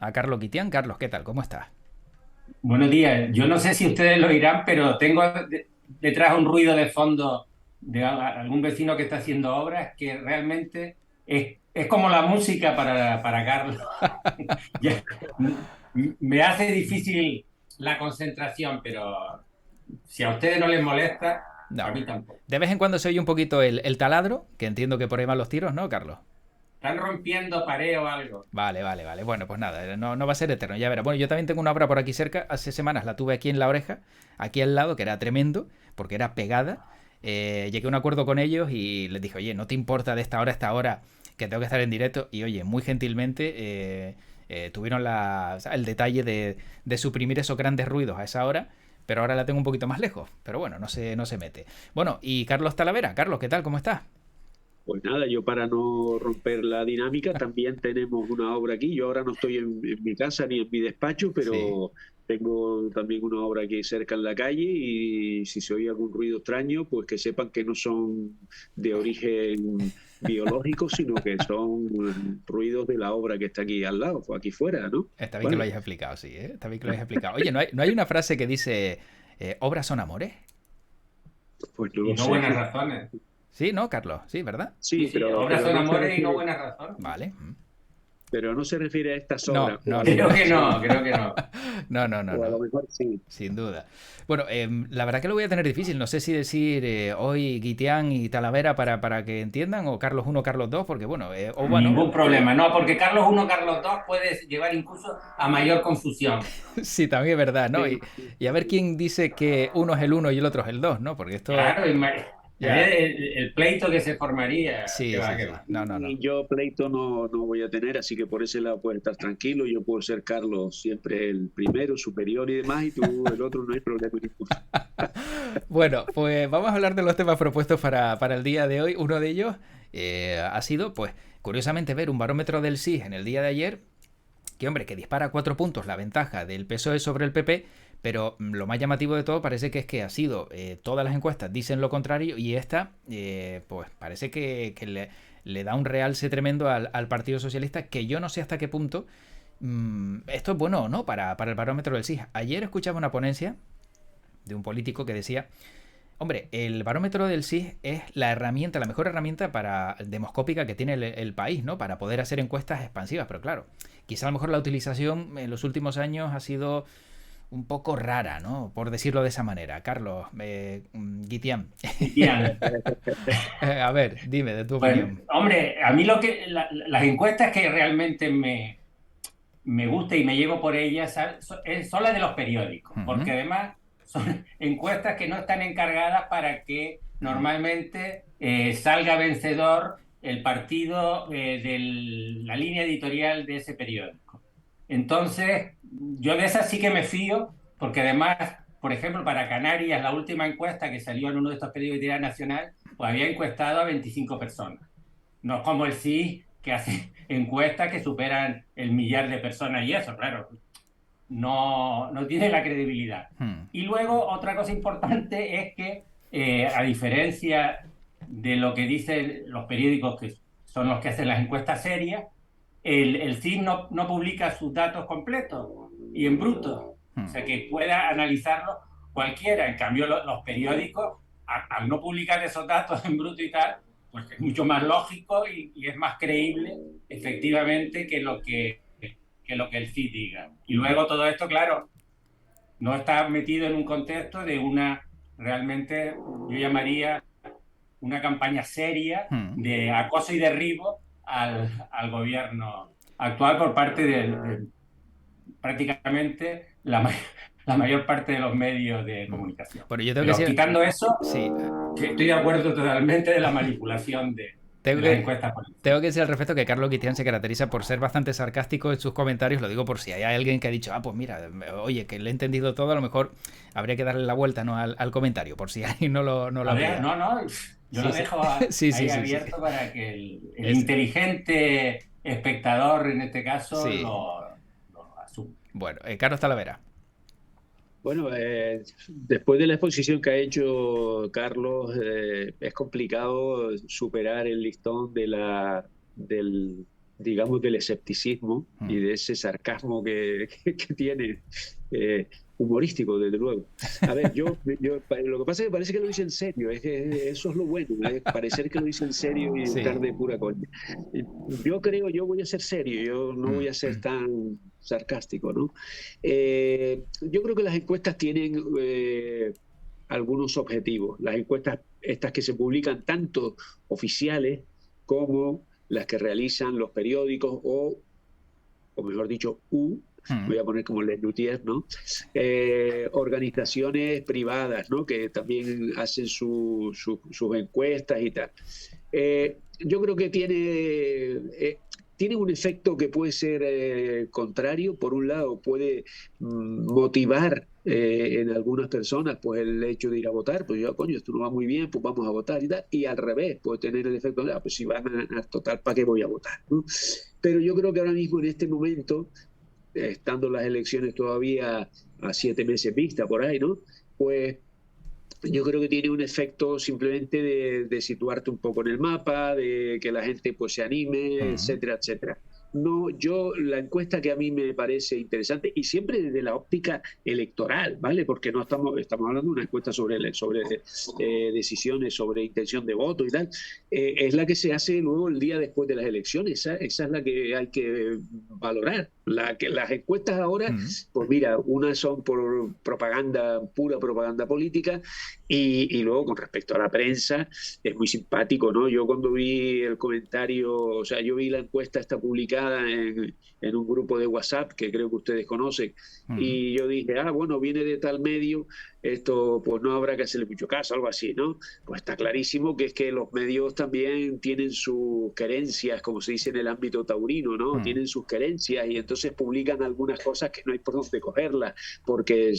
a Carlos Guitián. Carlos, ¿qué tal? ¿Cómo estás? Buenos días. Yo no sé si ustedes lo oirán, pero tengo detrás un ruido de fondo de algún vecino que está haciendo obras que realmente es como la música para Carlos. Ya, me hace difícil la concentración, pero si a ustedes no les molesta, a No. mí tampoco. De vez en cuando se oye un poquito el taladro, que entiendo que por ahí van los tiros, ¿no, Carlos? ¿Están rompiendo pared o algo? Vale, vale, vale. Bueno, pues nada, no va a ser eterno, ya verás. Bueno, yo también tengo una obra por aquí cerca. Hace semanas la tuve aquí en la oreja, aquí al lado, que era tremendo, porque era pegada. Llegué a un acuerdo con ellos y les dije, oye, ¿no te importa de esta hora a esta hora que tengo que estar en directo? Y oye, muy gentilmente tuvieron o sea, el detalle de suprimir esos grandes ruidos a esa hora, pero ahora la tengo un poquito más lejos. Pero bueno, no se mete. Bueno, y Carlos Talavera. Carlos, ¿qué tal? ¿Cómo estás? Pues nada, yo para no romper la dinámica, también tenemos una obra aquí. Yo ahora no estoy en mi casa ni en mi despacho, Sí. pero tengo también una obra aquí cerca en la calle y si se oye algún ruido extraño, pues que sepan que no son de origen biológico, sino que son ruidos de la obra que está aquí al lado, o aquí fuera, ¿no? Está bien que lo ¿Vale? hayas explicado, sí, ¿eh? Está bien que lo hayas explicado. Oye, ¿no hay una frase que dice, obras son amores? Pues no Y lo no sé. buenas razones. Sí, ¿no, Carlos? Sí, ¿verdad? Sí, Sí, sí, obras pero son no se amores y no refiere, buenas razones. Vale. pero no se refiere a estas No, obras, no, o a no, lo no. Creo mejor que sí, no, creo que no. No, no, no, o a lo no. mejor sí. Sin duda. Bueno, la verdad que lo voy a tener difícil. No sé si decir hoy Guitián y Talavera para que entiendan, o Carlos uno Carlos 2 porque bueno, o bueno, Ningún problema, no, porque Carlos I, Carlos II puede llevar incluso a mayor confusión. sí, también es verdad, ¿no? Sí, Y a ver quién dice que uno es el uno y el otro es el 2, ¿no? Porque esto Claro, ya... el pleito que se formaría, que Sí, va, sí, que sí. va. No, no, no. y yo pleito no voy a tener, así que por ese lado puedes estar tranquilo. Yo puedo ser Carlos siempre el primero, superior y demás, y tú el otro, no hay problema ninguno. Bueno, pues vamos a hablar de los temas propuestos para el día de hoy. Uno de ellos ha sido, pues, curiosamente ver un barómetro del sí en el día de ayer, que hombre, que dispara 4 puntos la ventaja del PSOE sobre el PP, pero lo más llamativo de todo parece que ha sido, todas las encuestas dicen lo contrario y esta, pues parece que le da un realce tremendo al Partido Socialista, que yo no sé hasta qué punto esto es bueno o no para el barómetro del sí. Ayer escuchaba una ponencia de un político que decía, hombre, el barómetro del SIS es la herramienta, la mejor herramienta para demoscópica que tiene el país, ¿no? Para poder hacer encuestas expansivas. Pero claro, quizá a lo mejor la utilización en los últimos años ha sido un poco rara, ¿no? Por decirlo de esa manera. Carlos, Guitián, Cristian. a ver, dime de tu Pues, opinión. hombre, a mí las encuestas que realmente me gusta y me llevo por ellas son las de los periódicos, porque Ujú, además son encuestas que no están encargadas para que ujú. normalmente salga vencedor el partido de la línea editorial de ese periódico. Entonces, yo de esas sí que me fío, porque además, por ejemplo, para Canarias, la última encuesta que salió en uno de estos periódicos de tirada nacional, pues había encuestado a 25 personas. No es como el sí, que hace encuestas que superan el millar de personas y eso, claro, no tiene la credibilidad. Hmm. Y luego, otra cosa importante es que, a diferencia de lo que dicen los periódicos, que son los que hacen las encuestas serias, el CIS no publica sus datos completos y en bruto, o Hmm. sea que pueda analizarlo cualquiera. En cambio, los periódicos, al no publicar esos datos en bruto y tal, pues es mucho más lógico y es más creíble, efectivamente, que lo que el CIS diga. Y Hmm. luego todo esto, claro, no está metido en un contexto de una, realmente, yo llamaría una campaña seria Hmm. de acoso y derribo al gobierno actual por parte de prácticamente la mayor parte de los medios de Hmm. comunicación. Bueno, yo tengo que Pero decir, quitando eso, sí, que estoy de acuerdo totalmente de la manipulación tengo de las que, encuestas políticas. tengo que decir al respecto que Carlos Guitián se caracteriza por ser bastante sarcástico en sus comentarios. Lo digo por si hay alguien que ha dicho, ah, pues mira, oye, que le he entendido todo, a lo mejor habría que darle la vuelta, ¿no? al comentario, por si alguien no lo ha pillado. No, no, yo Sí, lo sí. dejo Sí, sí, ahí sí, sí. abierto para que el Es, inteligente espectador, en este caso, sí. lo asuma. Bueno, Carlos Talavera. Bueno, después de la exposición que ha hecho Carlos, es complicado superar el listón del digamos, del escepticismo y de ese sarcasmo que tiene, humorístico, desde luego. A ver, lo que pasa es que parece que lo dice en serio, es que eso es lo bueno, parecer que lo dice en serio y estar de pura coña. Yo voy a ser serio, yo no voy a ser tan sarcástico, ¿no? Yo creo que las encuestas tienen algunos objetivos. Las encuestas, estas que se publican tanto oficiales como las que realizan los periódicos o mejor dicho, voy a poner como Les Luthiers, ¿no? Organizaciones privadas, ¿no? Que también hacen sus encuestas y tal. Yo creo que tiene un efecto que puede ser contrario. Por un lado, puede motivar en algunas personas pues el hecho de ir a votar, pues yo, coño, esto no va muy bien, pues vamos a votar y tal, y al revés, puede tener el efecto de, pues si van a ganar total, ¿para qué voy a votar? ¿No? Pero yo creo que ahora mismo, en este momento, estando las elecciones todavía a 7 meses vista, por ahí, ¿no? Pues yo creo que tiene un efecto simplemente de situarte un poco en el mapa, de que la gente pues se anime, etcétera, etcétera. No, la encuesta que a mí me parece interesante, y siempre desde la óptica electoral, ¿vale? Porque no estamos hablando de una encuesta sobre decisiones, sobre intención de voto y tal, es la que se hace luego el día después de las elecciones. Esa es la que hay que valorar. Las encuestas ahora, pues mira, unas son por pura propaganda política, y luego con respecto a la prensa, es muy simpático, ¿no? Yo cuando vi el comentario, o sea, yo vi la encuesta esta publicada en un grupo de WhatsApp que creo que ustedes conocen, y yo dije, bueno, viene de tal medio, esto pues no habrá que hacerle mucho caso, algo así, ¿no? Pues está clarísimo que es que los medios también tienen sus querencias, como se dice en el ámbito taurino, ¿no? Tienen sus querencias, y entonces publican algunas cosas que no hay por dónde cogerlas, porque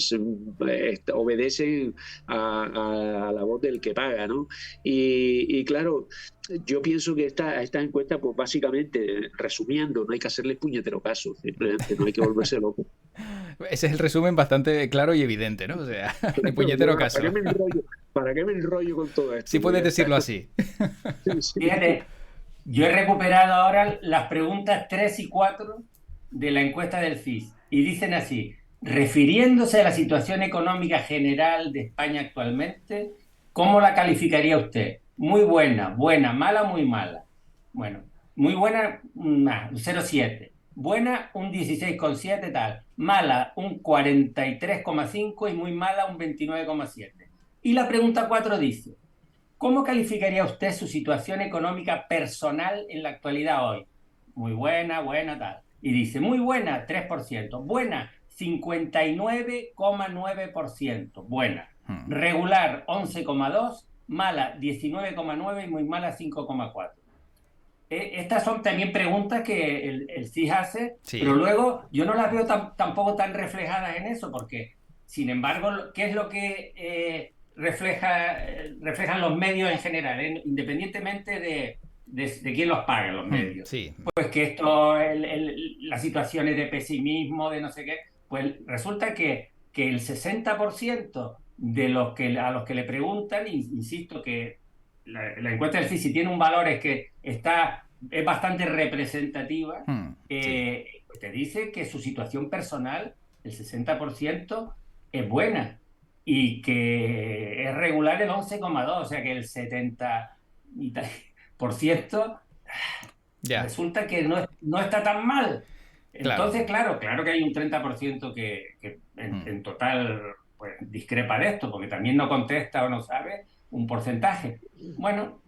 obedecen a la voz del que paga, ¿no? Y claro, yo pienso que esta encuesta, pues básicamente, resumiendo, no hay que hacerles puñetero caso, simplemente no hay que volverse loco. Ese es el resumen bastante claro y evidente, ¿no? O sea, ni puñetero caso. ¿Para qué me enrollo con todo esto? Sí puedes decirlo así. Fíjate, yo he recuperado ahora las preguntas 3 y 4 de la encuesta del CIS, y dicen así: refiriéndose a la situación económica general de España actualmente, ¿cómo la calificaría usted? Muy buena, buena, mala, muy mala. Bueno, muy buena, un 0,7. Buena, un 16,7 tal. Mala, un 43,5, y muy mala, un 29,7. Y la pregunta 4 dice: ¿cómo calificaría usted su situación económica personal en la actualidad hoy? Muy buena, buena, tal. Y dice, muy buena, 3%. Buena, 59,9%. Buena. Regular, 11,2%. Mala, 19,9%. Y muy mala, 5,4%. Estas son también preguntas que el CIS hace, sí, pero luego yo no las veo tampoco tan reflejadas en eso, porque, sin embargo, ¿qué es lo que reflejan los medios en general, independientemente de quién los paga, los medios? Sí. Pues que esto, las situaciones de pesimismo, de no sé qué, pues resulta que el 60% de a los que le preguntan, insisto que la encuesta del CIS, si tiene un valor, es que es bastante representativa, sí, te dice que su situación personal, el 60%, es buena, y que es regular el 11,2%, o sea que el 70% resulta que no está tan mal. Entonces, claro que hay un 30% que en total pues discrepa de esto, porque también no contesta o no sabe un porcentaje. Bueno,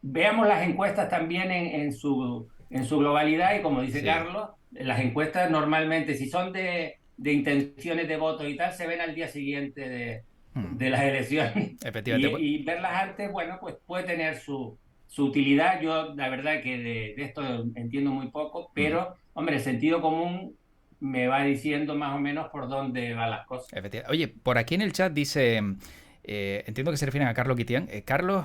veamos las encuestas también en su globalidad, y como dice Carlos, las encuestas normalmente, si son de intenciones de voto y tal, se ven al día siguiente de las elecciones. Efectivamente. Y verlas antes, bueno, pues puede tener su utilidad. Yo, la verdad, que de esto entiendo muy poco, pero, hombre, el sentido común me va diciendo más o menos por dónde van las cosas. Oye, por aquí en el chat dice... entiendo que se refieren a Carlos Quitián. Carlos,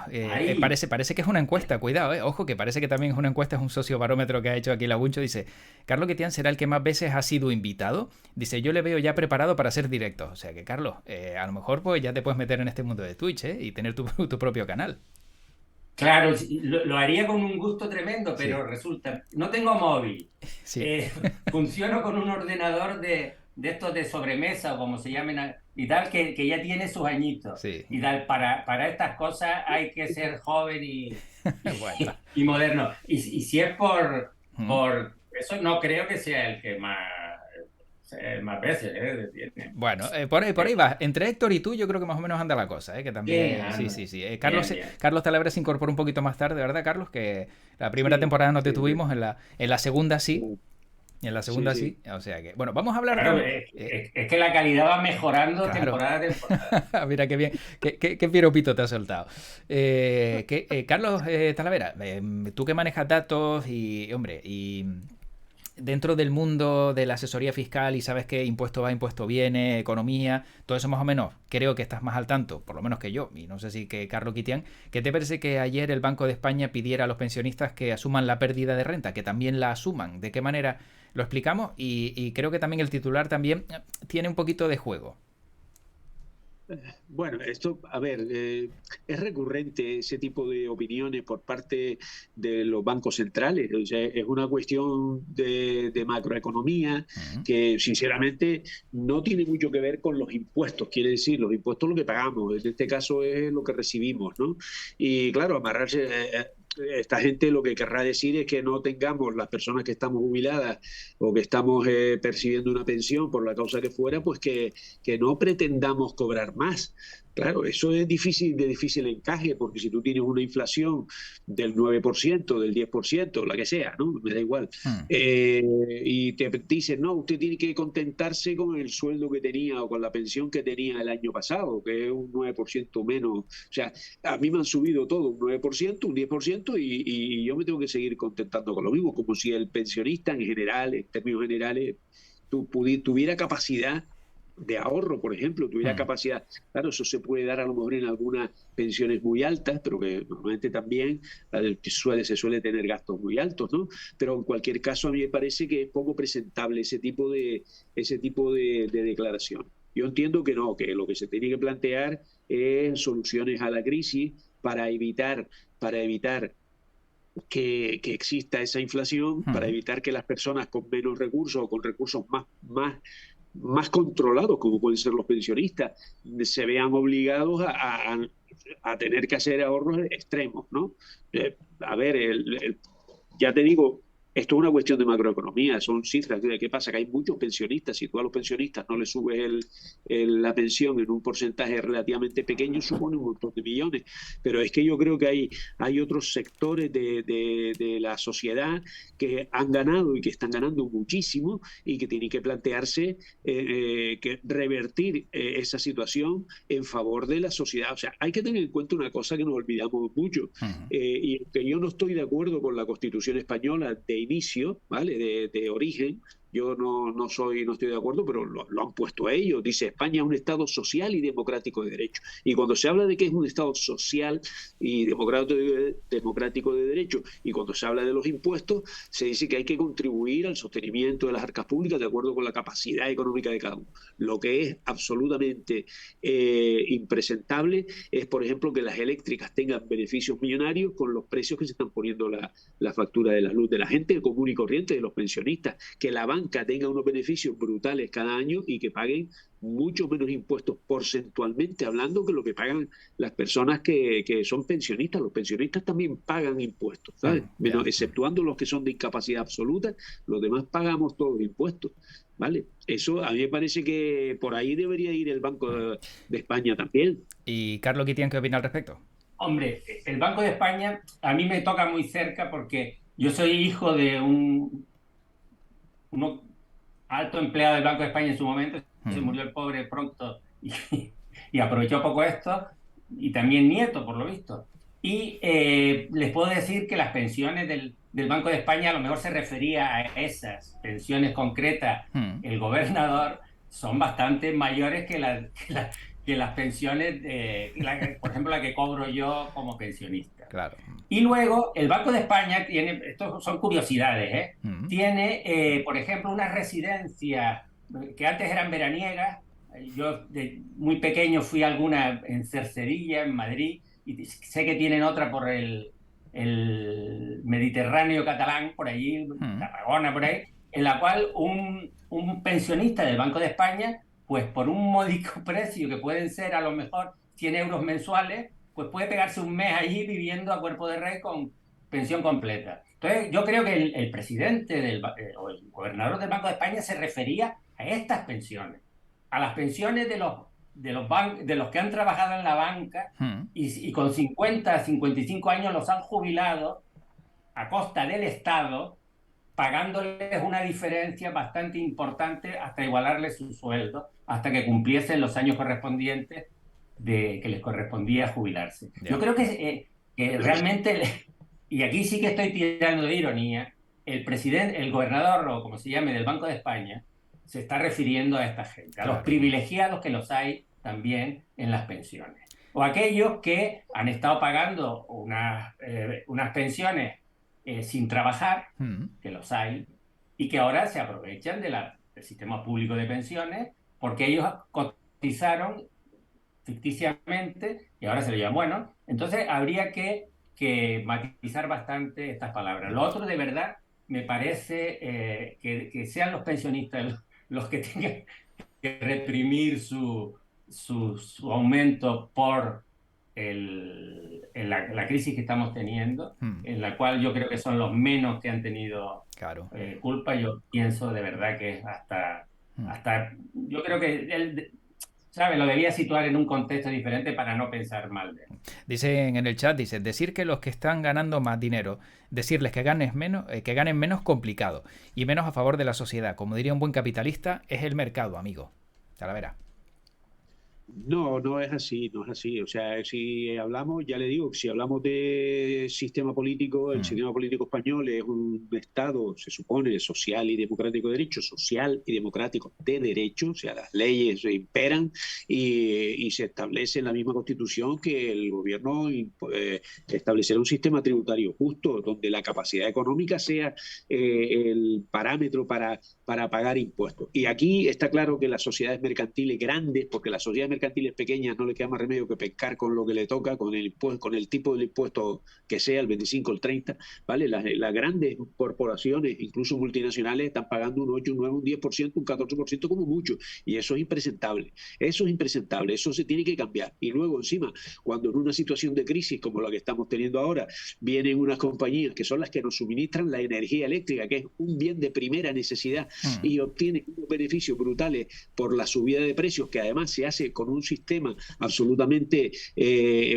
parece que es una encuesta, cuidado, ojo, que parece que también es una encuesta, es un sociobarómetro que ha hecho aquí Laguncho. Dice, Carlos Quitián será el que más veces ha sido invitado. Dice, yo le veo ya preparado para ser directo. O sea que, Carlos, a lo mejor pues ya te puedes meter en este mundo de Twitch y tener tu propio canal. Claro, sí, lo haría con un gusto tremendo, Sí, pero resulta, no tengo móvil, sí, eh, funciono con un ordenador de estos de sobremesa o como se llamen y tal, que ya tiene sus añitos. sí. Y tal, para estas cosas hay que ser joven Bueno. y moderno. Y si es Mm. por eso, no creo que sea más veces, tiene. Bueno, por ahí va. Entre Héctor y tú yo creo que más o menos anda la cosa, que Sí, también... Sí, anda. sí, sí. Bien, bien. Carlos Talavera se incorporó un poquito más tarde, ¿verdad, Carlos? Que la primera Sí, temporada no te sí, tuvimos, en la segunda sí. sí, En la sí, segunda sí. sí. O sea que... Bueno, vamos a hablar Claro, también... es que la calidad va mejorando claro. temporada a temporada. Mira qué bien, qué piropito te has soltado. Carlos Talavera, tú que manejas datos y, hombre, y dentro del mundo de la asesoría fiscal y sabes que impuesto va, impuesto viene, economía, todo eso más o menos, creo que estás más al tanto, por lo menos que yo, y no sé si que Carlos Quitián, ¿qué te parece que ayer el Banco de España pidiera a los pensionistas que asuman la pérdida de renta, que también la asuman? ¿De qué manera lo explicamos? Y creo que también el titular también tiene un poquito de juego. Bueno, esto, a ver, es recurrente ese tipo de opiniones por parte de los bancos centrales. O sea, es una cuestión de macroeconomía Mm, que, sinceramente, no tiene mucho que ver con los impuestos. Quiere decir, los impuestos lo que pagamos, en este caso es lo que recibimos, ¿no? Y claro, amarrarse. Esta gente lo que querrá decir es que no tengamos las personas que estamos jubiladas o que estamos percibiendo una pensión por la causa que fuera, pues que no pretendamos cobrar más. Claro, eso es difícil, de difícil encaje, porque si tú tienes una inflación del 9%, del 10%, la que sea, ¿no? Me da igual. mm, Eh, y te dicen, no, usted tiene que contentarse con el sueldo que tenía o con la pensión que tenía el año pasado, que es un 9% menos. O sea, a mí me han subido todo un 9%, un 10%, y yo me tengo que seguir contentando con lo mismo, como si el pensionista en general, en términos generales, tuviera capacidad de ahorro, por ejemplo, tuviera mm. capacidad. Claro, eso se puede dar a lo mejor en algunas pensiones muy altas, pero que normalmente también se suele tener gastos muy altos, ¿no? Pero en cualquier caso, a mí me parece que es poco presentable ese tipo de declaración. Yo entiendo que no, que lo que se tiene que plantear es soluciones a la crisis para evitar que exista esa inflación, para Mm. evitar que las personas con menos recursos o con recursos más controlados, como pueden ser los pensionistas, se vean obligados a tener que hacer ahorros extremos, ¿no? A ver, ya te digo, esto es una cuestión de macroeconomía, son cifras. ¿Qué pasa? Que hay muchos pensionistas. Si tú a los pensionistas no les subes la pensión en un porcentaje relativamente pequeño, supone un montón de millones. Pero es que yo creo que hay otros sectores de la sociedad que han ganado y que están ganando muchísimo y que tienen que plantearse que revertir esa situación en favor de la sociedad. O sea, hay que tener en cuenta una cosa que nos olvidamos mucho. Mm. Y que yo no estoy de acuerdo con la Constitución española de inicio, ¿vale? De origen. Yo no estoy de acuerdo, pero lo han puesto a ellos. Dice, España es un Estado social y democrático de derecho. Y cuando se habla de que es un Estado social y democrático de derecho, y cuando se habla de los impuestos, se dice que hay que contribuir al sostenimiento de las arcas públicas de acuerdo con la capacidad económica de cada uno. Lo que es absolutamente impresentable es, por ejemplo, que las eléctricas tengan beneficios millonarios con los precios que se están poniendo la factura de la luz de la gente común y corriente, de los pensionistas, que la banca tenga unos beneficios brutales cada año y que paguen mucho menos impuestos porcentualmente hablando que lo que pagan las personas que son pensionistas. Los pensionistas también pagan impuestos, ¿sabes? Mm, Menos, ya. exceptuando los que son de incapacidad absoluta, los demás pagamos todos los impuestos. ¿Vale? Eso a mí me parece que por ahí debería ir el Banco Mm. de España también. ¿Y Carlos Quitián qué opina al respecto? Hombre, el Banco de España a mí me toca muy cerca porque yo soy hijo de un alto empleado del Banco de España en su momento, se Mm, murió el pobre pronto y aprovechó poco esto, y también nieto, por lo visto. Y les puedo decir que las pensiones del Banco de España a lo mejor se refería a esas pensiones concretas. mm, El gobernador son bastante mayores que las pensiones, por ejemplo, la que cobro yo como pensionista. claro. Y luego el Banco de España tiene, esto son curiosidades, ¿eh? Mm, Tiene, por ejemplo, una residencia que antes eran veraniegas. Yo de muy pequeño fui a alguna en Cercedilla, en Madrid, y sé que tienen otra por el Mediterráneo catalán, por allí, Tarragona, por ahí, en la cual un pensionista del Banco de España, pues por un módico precio, que pueden ser a lo mejor 100 euros mensuales, pues puede pegarse un mes allí viviendo a cuerpo de rey con pensión completa. Entonces, yo creo que el presidente o el gobernador del Banco de España se refería a estas pensiones, a las pensiones de los que han trabajado en la banca y con 50, 55 años los han jubilado a costa del Estado, pagándoles una diferencia bastante importante hasta igualarles su sueldo, hasta que cumpliesen los años correspondientes de que les correspondía jubilarse. Yeah. Yo creo que realmente, y aquí sí que estoy tirando de ironía, el presidente, el gobernador, o como se llame, del Banco de España, se está refiriendo a esta gente, a los privilegiados que los hay también en las pensiones. O aquellos que han estado pagando unas pensiones sin trabajar, que los hay, y que ahora se aprovechan del sistema público de pensiones porque ellos cotizaron ficticiamente y ahora se le llama bueno. Entonces habría que matizar bastante estas palabras. Lo otro, de verdad, me parece que sean los pensionistas los que tengan que reprimir su aumento por la crisis que estamos teniendo, en la cual yo creo que son los menos que han tenido culpa. Yo pienso de verdad que es hasta yo creo que él, ¿sabe? Lo debía situar en un contexto diferente para no pensar mal de él. Dicen en el chat, decir que los que están ganando más dinero, decirles que ganen menos complicado y menos a favor de la sociedad. Como diría un buen capitalista, es el mercado, amigo. Talavera. No, no es así, no es así. O sea, si hablamos, ya le digo, si hablamos de sistema político, el sistema político español es un Estado, se supone, social y democrático de derecho, social y democrático de derecho, o sea, las leyes imperan y se establece en la misma Constitución que el gobierno establecerá un sistema tributario justo, donde la capacidad económica sea el parámetro para pagar impuestos. Y aquí está claro que las sociedades mercantiles grandes, porque las sociedades mercantiles pequeñas no le queda más remedio que pescar con lo que le toca, con el tipo de impuesto que sea, el 25 o el 30, ¿vale? Las grandes corporaciones, incluso multinacionales, están pagando un 8, un 9, un 10%, un 14% como mucho, y eso es impresentable. Eso es impresentable, eso se tiene que cambiar. Y luego, encima, cuando en una situación de crisis como la que estamos teniendo ahora, vienen unas compañías que son las que nos suministran la energía eléctrica, que es un bien de primera necesidad, y obtienen unos beneficios brutales por la subida de precios, que además se hace con un sistema absolutamente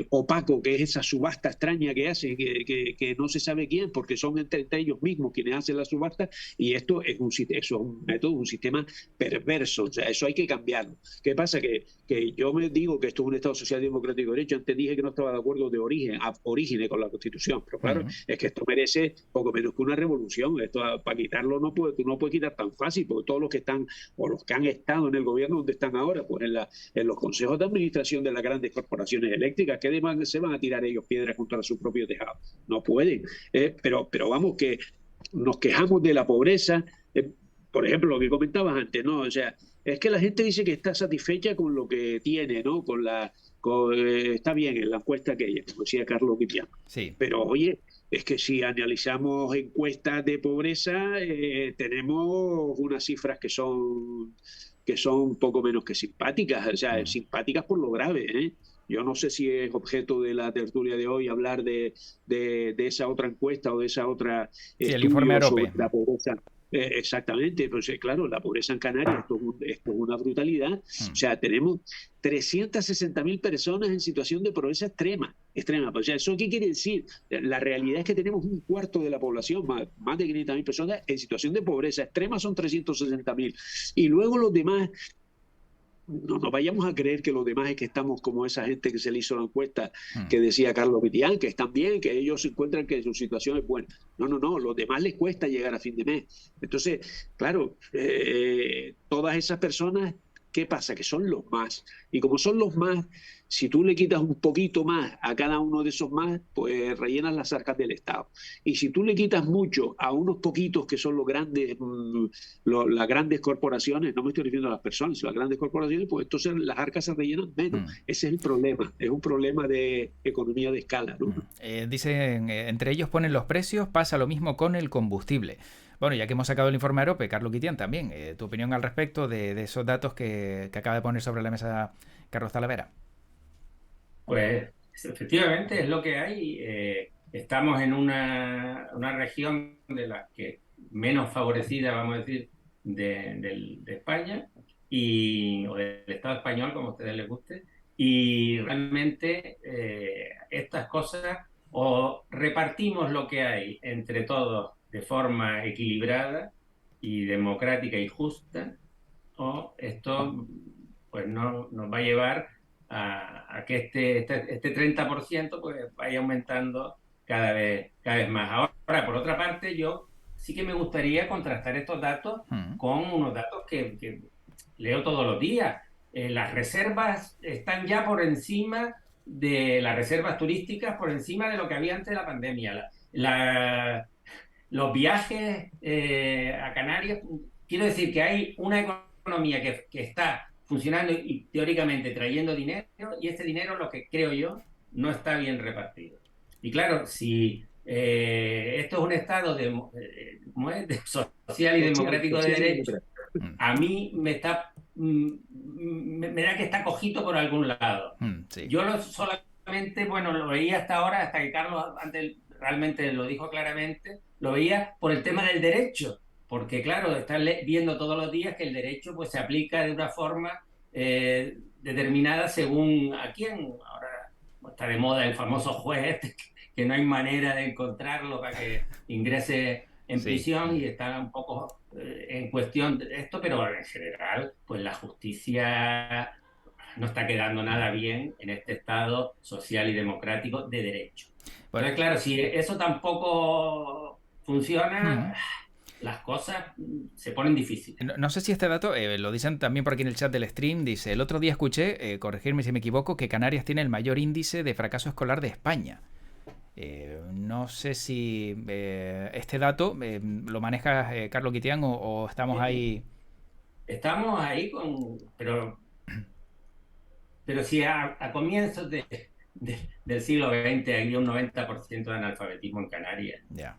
opaco, que es esa subasta extraña que hacen, que no se sabe quién, porque son entre ellos mismos quienes hacen la subasta, y esto es un método, un sistema perverso. O sea, eso hay que cambiarlo. ¿Qué pasa? Que yo me digo que esto es un Estado social democrático de derecho. Antes dije que no estaba de acuerdo de origen con la Constitución, pero claro, es que esto merece poco menos que una revolución. Esto, para quitarlo, tú no puedes quitar tan fácil, porque todos los que están, o los que han estado en el gobierno, donde están ahora, pues en los consejos de administración de las grandes corporaciones eléctricas, ¿qué demás se van a tirar ellos piedras contra su propio tejado? No pueden. Pero vamos, que nos quejamos de la pobreza. Por ejemplo, lo que comentabas antes, ¿no? O sea, es que la gente dice que está satisfecha con lo que tiene, ¿no? Está bien en la encuesta aquella, como decía Carlos Guitián. Sí. Pero, oye, es que si analizamos encuestas de pobreza, tenemos unas cifras que son poco menos que simpáticas, o sea, simpáticas por lo grave, ¿eh? Yo no sé si es objeto de la tertulia de hoy hablar de esa otra encuesta o de esa otra el informe Arope sobre la pobreza. Exactamente, pues claro, la pobreza en Canarias, esto es una brutalidad. O sea, tenemos 360.000 personas en situación de pobreza extrema. O sea, ¿eso qué quiere decir? La realidad es que tenemos un cuarto de la población, más de 500.000 personas en situación de pobreza extrema, son 360.000. Y luego los demás, no nos vayamos a creer que los demás es que estamos como esa gente que se le hizo la encuesta que decía Carlos Guitián, que están bien, que ellos encuentran que su situación es buena. No, los demás les cuesta llegar a fin de mes. Entonces, claro, todas esas personas ¿Qué pasa? Que son los más. Y como son los más, si tú le quitas un poquito más a cada uno de esos más, pues rellenas las arcas del Estado. Y si tú le quitas mucho a unos poquitos que son los grandes, las grandes corporaciones, no me estoy refiriendo a las personas, las grandes corporaciones, pues entonces las arcas se rellenan menos. Ese es el problema. Es un problema de economía de escala, ¿no? Dicen, entre ellos ponen los precios, pasa lo mismo con el combustible. Bueno, ya que hemos sacado el informe AROPE, Carlos Guitián, también, tu opinión al respecto de esos datos que acaba de poner sobre la mesa Carlos Talavera. Pues efectivamente es lo que hay. Estamos en una región de las que menos favorecida, vamos a decir, de España o del Estado español, como a ustedes les guste. Y realmente estas cosas o repartimos lo que hay entre todos de forma equilibrada y democrática y justa, o esto pues no nos va a llevar a que este 30% pues vaya aumentando cada vez más. Ahora, por otra parte, yo sí que me gustaría contrastar estos datos con unos datos que leo todos los días. Las reservas están ya por encima de las reservas turísticas, por encima de lo que había antes de la pandemia. Los viajes a Canarias, quiero decir que hay una economía que está funcionando y teóricamente trayendo dinero, y este dinero, lo que creo yo, no está bien repartido. Y claro, si esto es un Estado de social y democrático de derecho, a mí me da que está cojito por algún lado. Sí. Yo solamente, bueno, lo veía hasta ahora, hasta que Carlos antes realmente lo dijo claramente, lo veía por el tema del derecho, porque claro, están viendo todos los días que el derecho pues se aplica de una forma determinada según a quién. Ahora está de moda el famoso juez este, que no hay manera de encontrarlo para que ingrese en prisión, y está un poco en cuestión de esto, pero en general pues la justicia no está quedando nada bien en este Estado social y democrático de derecho. Bueno, entonces, claro, si eso tampoco funciona, las cosas se ponen difíciles. No sé si este dato, lo dicen también por aquí en el chat del stream, dice, el otro día escuché, corregirme si me equivoco, que Canarias tiene el mayor índice de fracaso escolar de España. No sé si este dato lo maneja Carlos Guitián o estamos ahí... Estamos ahí pero si a comienzos del siglo XX había un 90% de analfabetismo en Canarias. Yeah.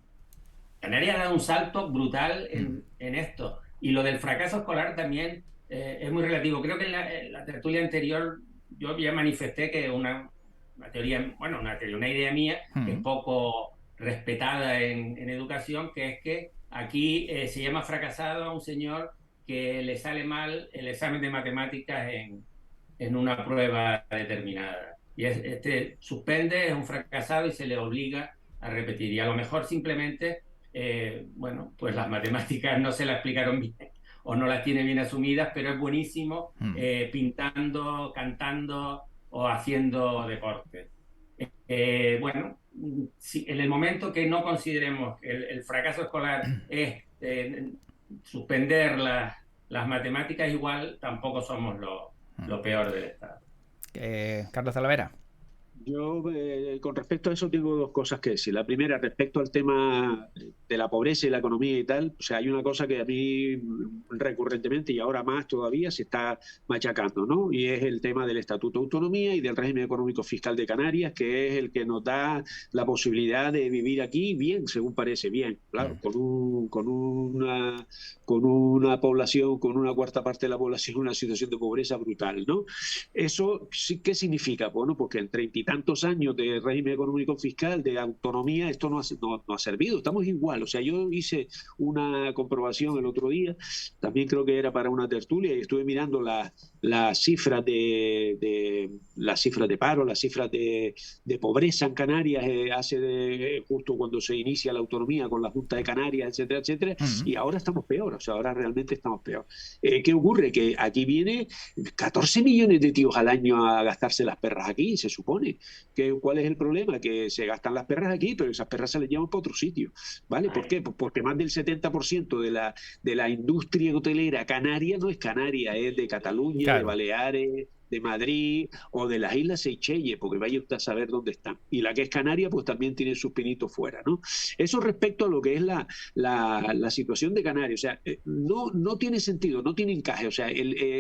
Canarias ha dado un salto brutal en esto. Y lo del fracaso escolar también es muy relativo. Creo que en la tertulia anterior yo ya manifesté que una teoría, bueno, una idea mía, que es poco respetada en educación, que es que aquí se llama fracasado a un señor que le sale mal el examen de matemáticas en una prueba determinada. Y suspende, es un fracasado y se le obliga a repetir. Y a lo mejor simplemente, bueno, pues las matemáticas no se las explicaron bien o no las tiene bien asumidas, pero es buenísimo pintando, cantando o haciendo deporte. Bueno, si en el momento que no consideremos que el fracaso escolar es suspender las matemáticas, igual tampoco somos lo peor del Estado. Carlos Talavera. Yo, con respecto a eso, tengo dos cosas que decir. La primera, respecto al tema de la pobreza y la economía y tal, o sea, hay una cosa que a mí recurrentemente y ahora más todavía se está machacando, ¿no? Y es el tema del Estatuto de Autonomía y del régimen económico fiscal de Canarias, que es el que nos da la posibilidad de vivir aquí bien, según parece, bien, claro, con una población, con una cuarta parte de la población en una situación de pobreza brutal, ¿no? Eso, ¿qué significa? Bueno, porque en 30 y tantos años de régimen económico fiscal, de autonomía, esto no ha servido, estamos igual. O sea, yo hice una comprobación el otro día, también creo que era para una tertulia, y estuve mirando las cifras de paro, las cifras de pobreza en Canarias justo cuando se inicia la autonomía con la Junta de Canarias, etcétera, etcétera, y ahora estamos peor, o sea, ahora realmente estamos peor. ¿Qué ocurre? Que aquí viene 14 millones de tíos al año a gastarse las perras aquí, se supone. aquí. ¿Cuál es el problema? Que se gastan las perras aquí, pero esas perras se les llevan para otro sitio, ¿vale? ¿Por qué? Pues porque más del 70% de la industria hotelera canaria no es canaria, es de Cataluña, claro, de Baleares, de Madrid o de las Islas Seychelles, porque vaya usted a saber dónde están. Y la que es canaria, pues también tiene sus pinitos fuera, ¿no? Eso respecto a lo que es la situación de Canarias. O sea, no tiene sentido, no tiene encaje. O sea,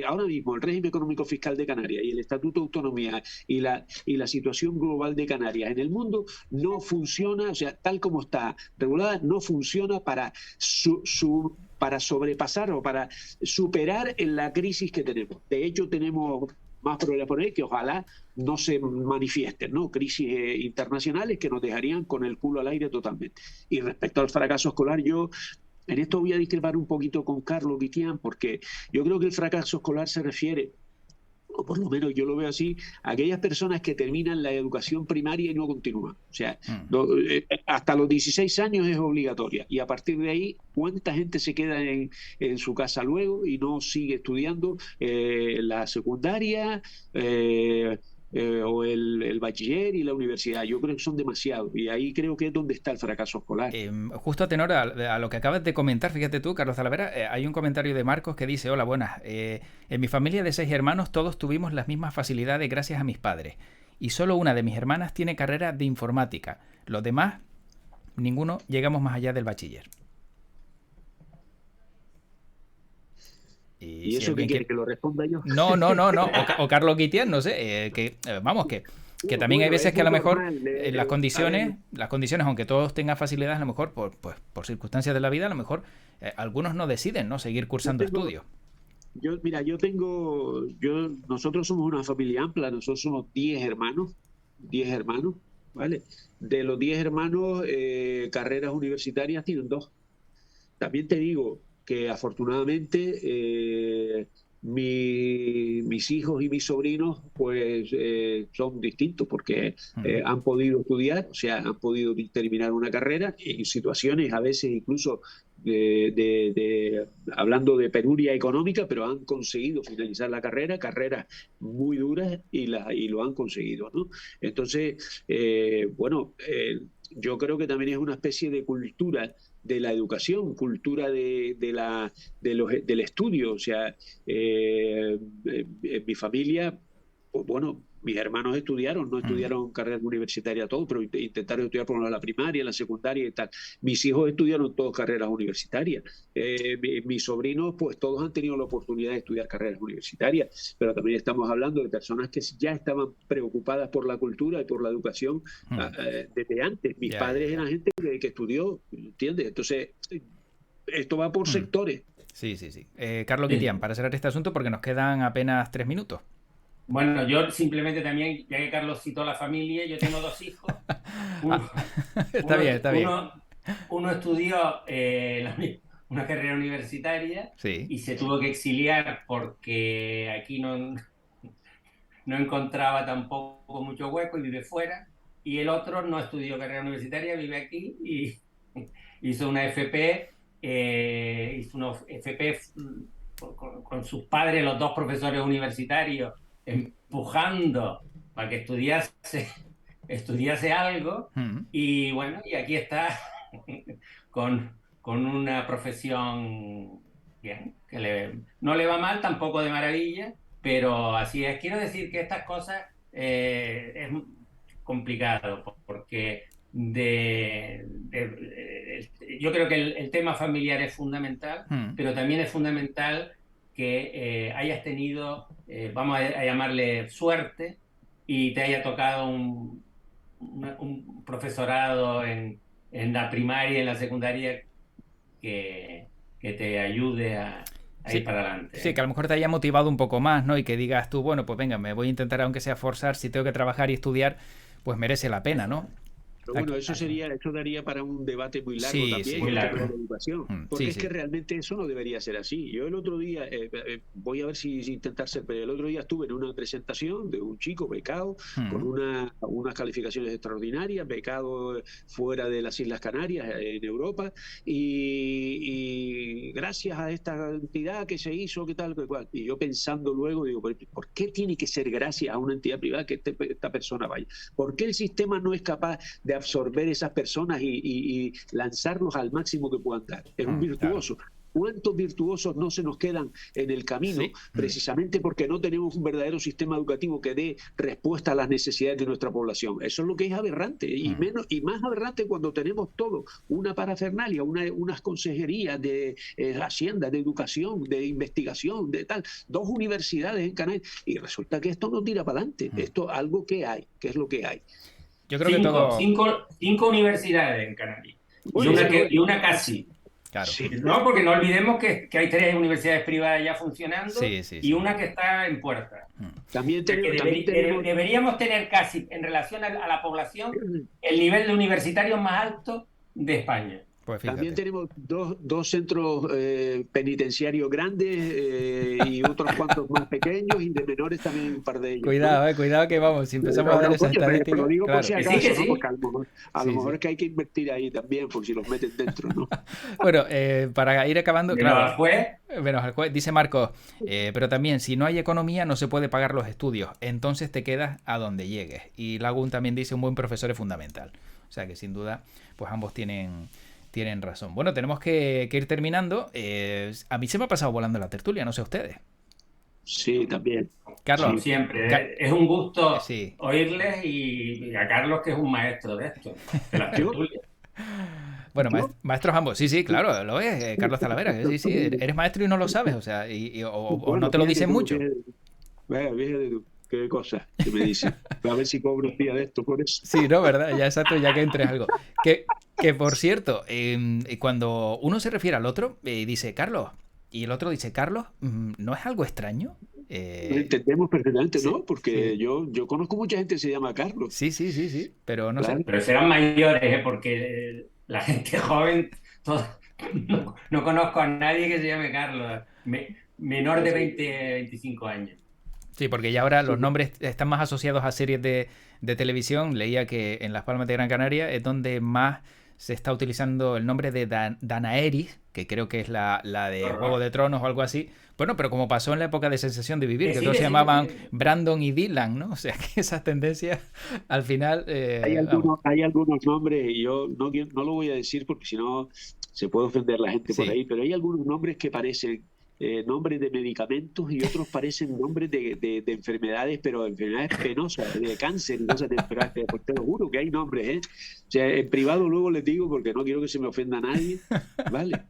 ahora mismo el régimen económico fiscal de Canarias y el Estatuto de Autonomía y la situación global de Canarias en el mundo no funciona, o sea, tal como está regulada, no funciona para para sobrepasar o para superar la crisis que tenemos. De hecho, tenemos más problemas por ahí que ojalá no se manifiesten, ¿no? Crisis internacionales que nos dejarían con el culo al aire totalmente. Y respecto al fracaso escolar, yo en esto voy a discrepar un poquito con Carlos Guitián, porque yo creo que el fracaso escolar se refiere, o por lo menos yo lo veo así, a aquellas personas que terminan la educación primaria y no continúan. O sea, hasta los 16 años es obligatoria, y a partir de ahí, ¿cuánta gente se queda en su casa luego y no sigue estudiando la secundaria o el bachiller y la universidad? Yo creo que son demasiados, y ahí creo que es donde está el fracaso escolar. Justo a tenor a lo que acabas de comentar, fíjate tú, Carlos Talavera, hay un comentario de Marcos que dice: hola, buenas, en mi familia de 6 hermanos todos tuvimos las mismas facilidades gracias a mis padres, y solo una de mis hermanas tiene carrera de informática, los demás, ninguno llegamos más allá del bachiller. ¿Y eso qué quiere? ¿Que lo responda yo? No. O Carlos Guitián, no sé. Vamos, que también hay veces que a lo mejor las condiciones, aunque todos tengan facilidades, a lo mejor por circunstancias de la vida, a lo mejor algunos no deciden, ¿no?, seguir cursando estudios. Nosotros somos una familia amplia, nosotros somos 10 hermanos, ¿vale? De los 10 hermanos, carreras universitarias tienen 2. También te digo que afortunadamente mis hijos y mis sobrinos pues son distintos, porque han podido estudiar, o sea, han podido terminar una carrera en situaciones a veces incluso hablando de penuria económica, pero han conseguido finalizar la carreras muy duras, y lo han conseguido, ¿no? Entonces, yo creo que también es una especie de cultura de la educación, cultura del estudio. O sea, en mi familia, pues, bueno, mis hermanos no estudiaron carrera universitaria todos, pero intentaron estudiar por lo menos la primaria, la secundaria y tal. Mis hijos estudiaron todas carreras universitarias. Mis sobrinos, pues todos han tenido la oportunidad de estudiar carreras universitarias, pero también estamos hablando de personas que ya estaban preocupadas por la cultura y por la educación desde antes. Mis padres eran gente que estudió, ¿entiendes? Entonces, esto va por sectores. Sí. Carlos Guitián, para cerrar este asunto, porque nos quedan apenas 3 minutos. Bueno, yo simplemente también, ya que Carlos citó a la familia, yo tengo 2 hijos. Está bien. Uno estudió una carrera universitaria, sí, y se tuvo que exiliar porque aquí no encontraba tampoco mucho hueco y vive fuera. Y el otro no estudió carrera universitaria, vive aquí y hizo una FP, con sus padres, los 2 profesores universitarios, empujando para que estudiase algo. Y bueno, y aquí está con una profesión bien, que no le va mal, tampoco de maravilla, pero así es. Quiero decir que estas cosas es complicado, porque yo creo que el tema familiar es fundamental, pero también es fundamental que hayas tenido, vamos a llamarle suerte, y te haya tocado un profesorado en la primaria y en la secundaria que te ayude a ir para adelante. Sí, que a lo mejor te haya motivado un poco más, ¿no? Y que digas tú, bueno, pues venga, me voy a intentar, aunque sea forzar, si tengo que trabajar y estudiar, pues merece la pena, ¿no? Pero bueno, eso daría para un debate muy largo Sí, también, sí. Muy el tema largo. de la educación. Porque Sí, es sí. que realmente eso no debería ser así. Yo el otro día, voy a ver si intentar ser, pero el otro día estuve en una presentación de un chico becado con unas calificaciones extraordinarias, becado fuera de las Islas Canarias, en Europa, y gracias a esta entidad que se hizo, que tal, que cual. Y yo pensando luego, digo, ¿por qué tiene que ser gracias a una entidad privada que esta persona vaya? ¿Por qué el sistema no es capaz de absorber esas personas y lanzarlos al máximo que puedan dar? Es un virtuoso. Claro. ¿Cuántos virtuosos no se nos quedan en el camino? Sí. Precisamente porque no tenemos un verdadero sistema educativo que dé respuesta a las necesidades de nuestra población. Eso es lo que es aberrante, y más aberrante cuando tenemos todo, una parafernalia, unas consejerías de Hacienda, de Educación, de Investigación, de tal, 2 universidades en Canarias, y resulta que esto no tira para adelante. Esto es algo que hay, que es lo que hay. Yo creo que cinco universidades en Canarias, bueno, y una casi. Claro. Sí. No, porque no olvidemos que hay 3 universidades privadas ya funcionando, y una que está en puerta. También deberíamos tener casi, en relación a la población, el nivel de universitarios más alto de España. Pues también tenemos dos centros penitenciarios grandes, y otros cuantos más pequeños, y de menores también un par de ellos. Cuidado que vamos, si empezamos a dar esas estadísticas... Pero digo por si acaso, sí. ¿no? Porque a lo mejor es que hay que invertir ahí también, por si los meten dentro, ¿no? Bueno, para ir acabando, claro... Menos al juez, dice Marcos, pero también, si no hay economía, no se puede pagar los estudios, entonces te quedas a donde llegues. Y Lagun también dice, un buen profesor es fundamental. O sea que sin duda, pues ambos tienen razón. Bueno, tenemos que ir terminando. A mí se me ha pasado volando la tertulia, no sé ustedes. Sí, también. Carlos. Como siempre, es un gusto oírles, y a Carlos, que es un maestro de esto, de las tertulias. Bueno, maestros ambos, sí, claro, lo es, Carlos Talavera, sí, eres maestro y no lo sabes, o sea, o no te lo dicen mucho. Fíjate tú, qué cosa que me dicen. A ver si cobro un día de esto por eso. Sí, no, ¿verdad? Ya exacto, ya que entres algo. Que por cierto, cuando uno se refiere al otro, dice Carlos, y el otro dice Carlos, ¿no es algo extraño? Lo entendemos perfectamente, ¿no? Porque yo conozco mucha gente que se llama Carlos. Sí, pero no sé. Pero serán mayores, porque la gente joven, no conozco a nadie que se llame Carlos, menor de 25 años. Sí, porque ya ahora los nombres están más asociados a series de televisión. Leía que en Las Palmas de Gran Canaria es donde más se está utilizando el nombre de Daenerys, que creo que es la de Juego de Tronos o algo así. Bueno, pero como pasó en la época de Sensación de Vivir, que todos se llamaban Brandon y Dylan, ¿no? O sea, que esas tendencias al final... hay algunos nombres, y yo no lo voy a decir porque si no se puede ofender la gente por ahí, pero hay algunos nombres que parecen nombres de medicamentos, y otros parecen nombres de enfermedades, pero enfermedades penosas, de cáncer y cosas de enfermedades. Pues te lo juro que hay nombres, O sea, en privado luego les digo, porque no quiero que se me ofenda a nadie, ¿vale?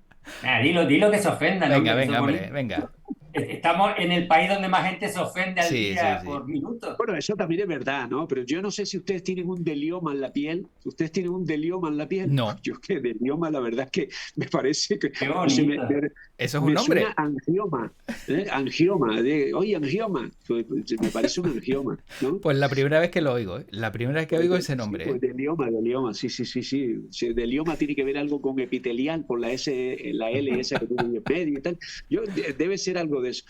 Dilo que se ofenda. Venga. Estamos en el país donde más gente se ofende al día por minuto. Bueno, eso también es verdad, ¿no? Pero yo no sé si ustedes tienen un delioma en la piel. ¿Ustedes tienen un delioma en la piel? No. Yo es que delioma, la verdad es que me parece que... Qué bonito. Eso es un nombre. Suena angioma. Angioma. Oye, angioma. Me parece un angioma, ¿no? Pues la primera vez que lo oigo, La primera vez que oigo ese nombre. Sí, pues delioma. Sí. Delioma tiene que ver algo con epitelial, por la L esa que tiene en medio y tal. Debe ser algo de eso.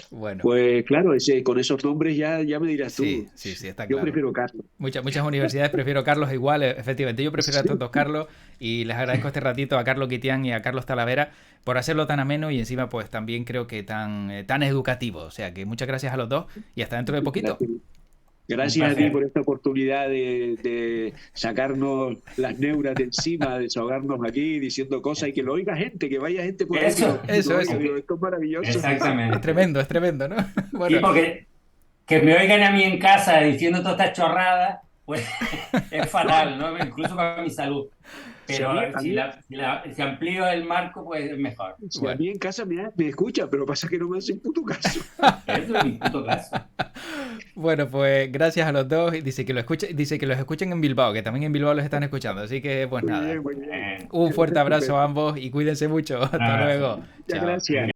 Bueno. Pues claro, con esos nombres ya me dirás tú. Sí, está claro. Yo prefiero Carlos. Muchas universidades prefiero Carlos igual, efectivamente. Yo prefiero a todos Carlos, y les agradezco este ratito a Carlos Guitián y a Carlos Talavera por hacerlo tan ameno, y encima pues también creo que tan educativo. O sea que muchas gracias a los dos, y hasta dentro de poquito. Gracias a ti por esta oportunidad de sacarnos las neuras de encima, de desahogarnos aquí diciendo cosas, y que lo oiga gente, que vaya gente por ahí. Eso. Esto es maravilloso. Exactamente. Es tremendo, ¿no? Bueno. Sí, porque que me oigan a mí en casa diciendo todas estas chorradas, pues es fatal, ¿no? Incluso para mi salud. Pero si amplío el marco, pues es mejor. A mí en casa me escucha, pero pasa que no me hacen puto caso. Eso es mi puto caso. Bueno, pues gracias a los dos. Dice que los escuchen en Bilbao, que también en Bilbao los están escuchando. Así que pues nada. Muy bien. Un fuerte abrazo a ambos y cuídense mucho. Hasta luego. Muchas gracias.